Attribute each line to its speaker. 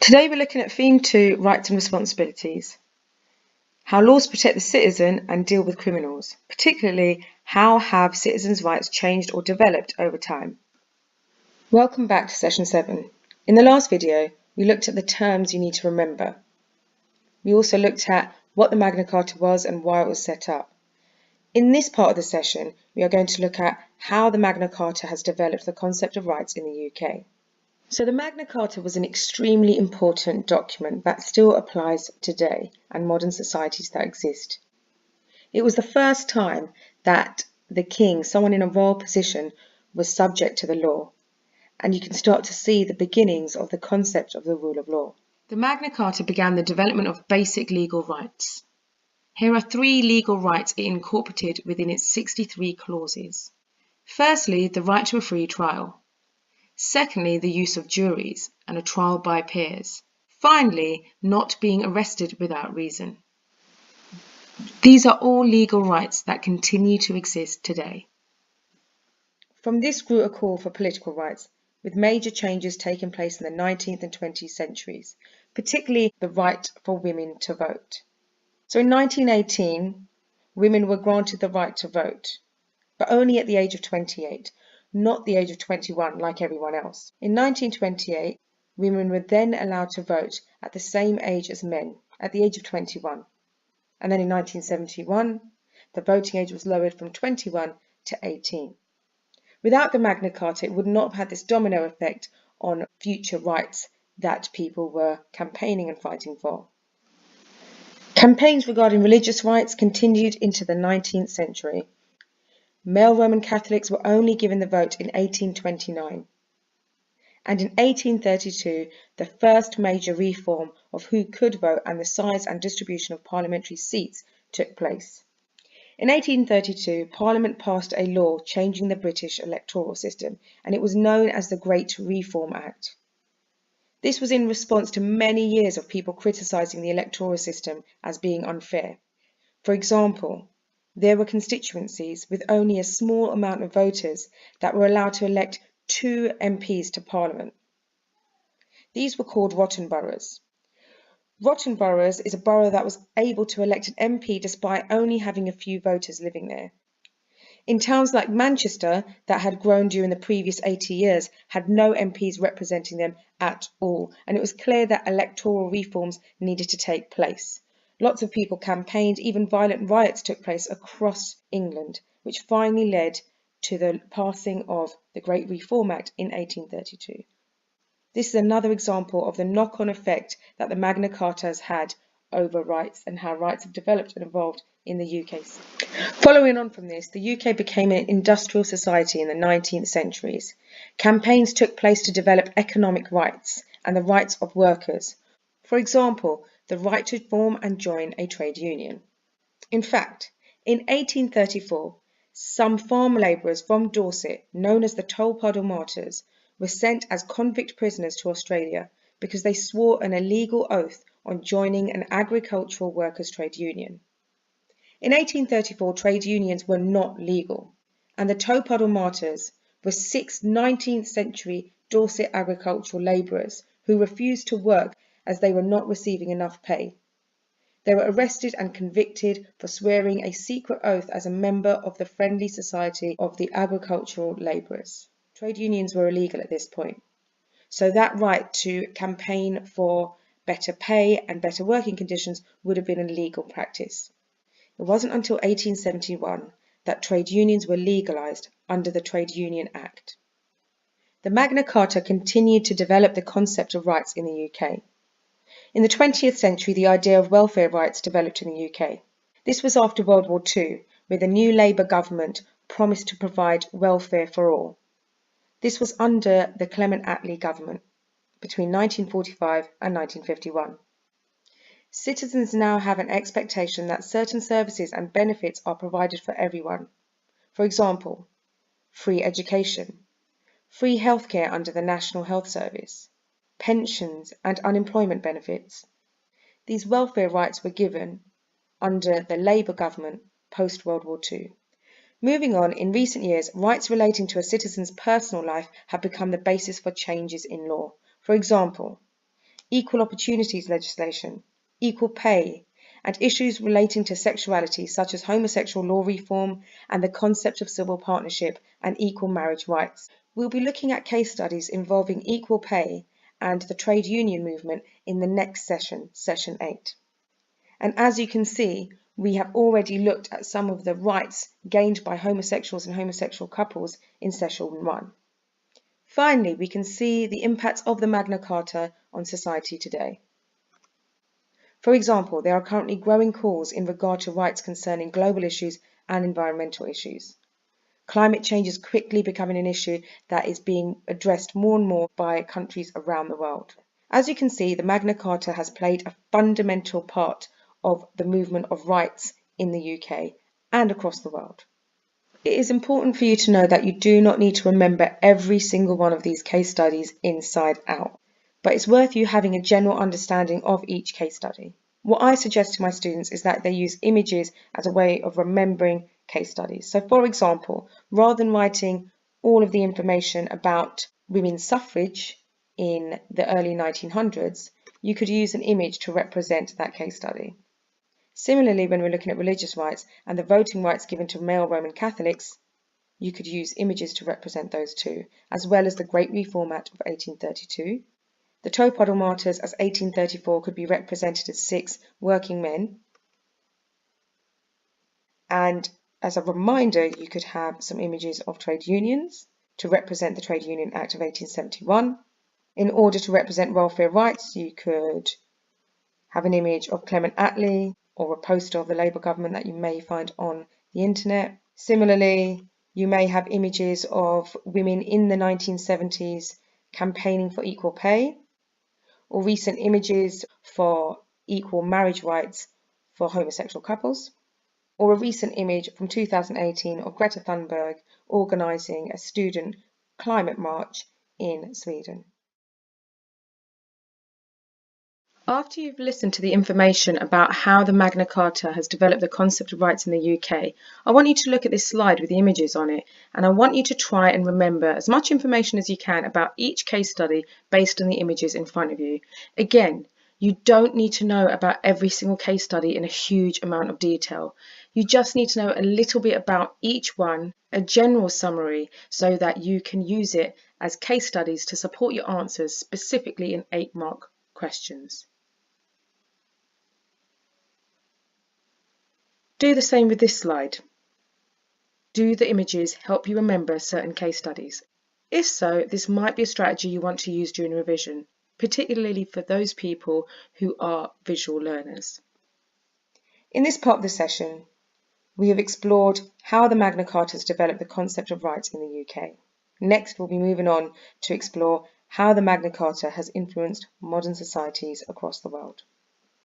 Speaker 1: Today we're looking at Theme 2, Rights and Responsibilities. How laws protect the citizen and deal with criminals, particularly how have citizens' rights changed or developed over time. Welcome back to Session 7. In the last video, we looked at the terms you need to remember. We also looked at what the Magna Carta was and why it was set up. In this part of the session, we are going to look at how the Magna Carta has developed the concept of rights in the UK. So the Magna Carta was an extremely important document that still applies today and modern societies that exist. It was the first time that the king, someone in a royal position, was subject to the law, and you can start to see the beginnings of the concept of the rule of law. The Magna Carta began the development of basic legal rights. Here are 3 legal rights it incorporated within its 63 clauses. Firstly, the right to a free trial. Secondly, the use of juries and a trial by peers. Finally, not being arrested without reason. These are all legal rights that continue to exist today. From this grew a call for political rights, with major changes taking place in the 19th and 20th centuries, particularly the right for women to vote. So in 1918, women were granted the right to vote, but only at the age of 28. Not the age of 21 like everyone else. In 1928, women were then allowed to vote at the same age as men, at the age of 21. And then in 1971, the voting age was lowered from 21 to 18. Without the Magna Carta, it would not have had this domino effect on future rights that people were campaigning and fighting for. Campaigns regarding religious rights continued into the 19th century. Male Roman Catholics were only given the vote in 1829. And in 1832, the first major reform of who could vote and the size and distribution of parliamentary seats took place. In 1832, Parliament passed a law changing the British electoral system, and it was known as the Great Reform Act. This was in response to many years of people criticising the electoral system as being unfair. For example, there were constituencies with only a small amount of voters that were allowed to elect 2 MPs to Parliament. These were called rotten boroughs. Rotten boroughs is a borough that was able to elect an MP despite only having a few voters living there. In towns like Manchester, that had grown during the previous 80 years, had no MPs representing them at all, and it was clear that electoral reforms needed to take place. Lots of people campaigned, even violent riots took place across England, which finally led to the passing of the Great Reform Act in 1832. This is another example of the knock-on effect that the Magna Carta has had over rights and how rights have developed and evolved in the UK. Following on from this, the UK became an industrial society in the 19th centuries. Campaigns took place to develop economic rights and the rights of workers. For example, the right to form and join a trade union. In fact, in 1834, some farm labourers from Dorset, known as the Tolpuddle Martyrs, were sent as convict prisoners to Australia because they swore an illegal oath on joining an agricultural workers' trade union. In 1834, trade unions were not legal, and the Tolpuddle Martyrs were 6 19th century Dorset agricultural labourers who refused to work as they were not receiving enough pay. They were arrested and convicted for swearing a secret oath as a member of the Friendly Society of the Agricultural Labourers. Trade unions were illegal at this point, so that right to campaign for better pay and better working conditions would have been a legal practice. It wasn't until 1871 that trade unions were legalised under the Trade Union Act. The Magna Carta continued to develop the concept of rights in the UK. In the 20th century, the idea of welfare rights developed in the UK. This was after World War II, where the new Labour government promised to provide welfare for all. This was under the Clement Attlee government between 1945 and 1951. Citizens now have an expectation that certain services and benefits are provided for everyone. For example, free education, free healthcare under the National Health Service, pensions and unemployment benefits. These welfare rights were given under the Labour government post-World War II. Moving on, in recent years, rights relating to a citizen's personal life have become the basis for changes in law. For example, equal opportunities legislation, equal pay, and issues relating to sexuality such as homosexual law reform and the concept of civil partnership and equal marriage rights. We'll be looking at case studies involving equal pay and the trade union movement in the next session, session 8. And as you can see, we have already looked at some of the rights gained by homosexuals and homosexual couples in session 1. Finally, we can see the impacts of the Magna Carta on society today. For example, there are currently growing calls in regard to rights concerning global issues and environmental issues. Climate change is quickly becoming an issue that is being addressed more and more by countries around the world. As you can see, the Magna Carta has played a fundamental part of the movement of rights in the UK and across the world. It is important for you to know that you do not need to remember every single one of these case studies inside out, but it's worth you having a general understanding of each case study. What I suggest to my students is that they use images as a way of remembering case studies. So for example, rather than writing all of the information about women's suffrage in the early 1900s, you could use an image to represent that case study. Similarly, when we're looking at religious rights and the voting rights given to male Roman Catholics, you could use images to represent those too, as well as the Great Reform Act of 1832. The Topodal Martyrs as 1834 could be represented as 6 working men. And as a reminder, you could have some images of trade unions to represent the Trade Union Act of 1871. In order to represent welfare rights, you could have an image of Clement Attlee or a poster of the Labour government that you may find on the internet. Similarly, you may have images of women in the 1970s campaigning for equal pay, or recent images for equal marriage rights for homosexual couples, or a recent image from 2018 of Greta Thunberg organising a student climate march in Sweden. After you've listened to the information about how the Magna Carta has developed the concept of rights in the UK, I want you to look at this slide with the images on it, and I want you to try and remember as much information as you can about each case study based on the images in front of you. Again, you don't need to know about every single case study in a huge amount of detail. You just need to know a little bit about each one, a general summary, so that you can use it as case studies to support your answers, specifically in 8-mark questions. Do the same with this slide. Do the images help you remember certain case studies? If so, this might be a strategy you want to use during revision, particularly for those people who are visual learners. In this part of the session, we have explored how the Magna Carta has developed the concept of rights in the UK. Next, we'll be moving on to explore how the Magna Carta has influenced modern societies across the world.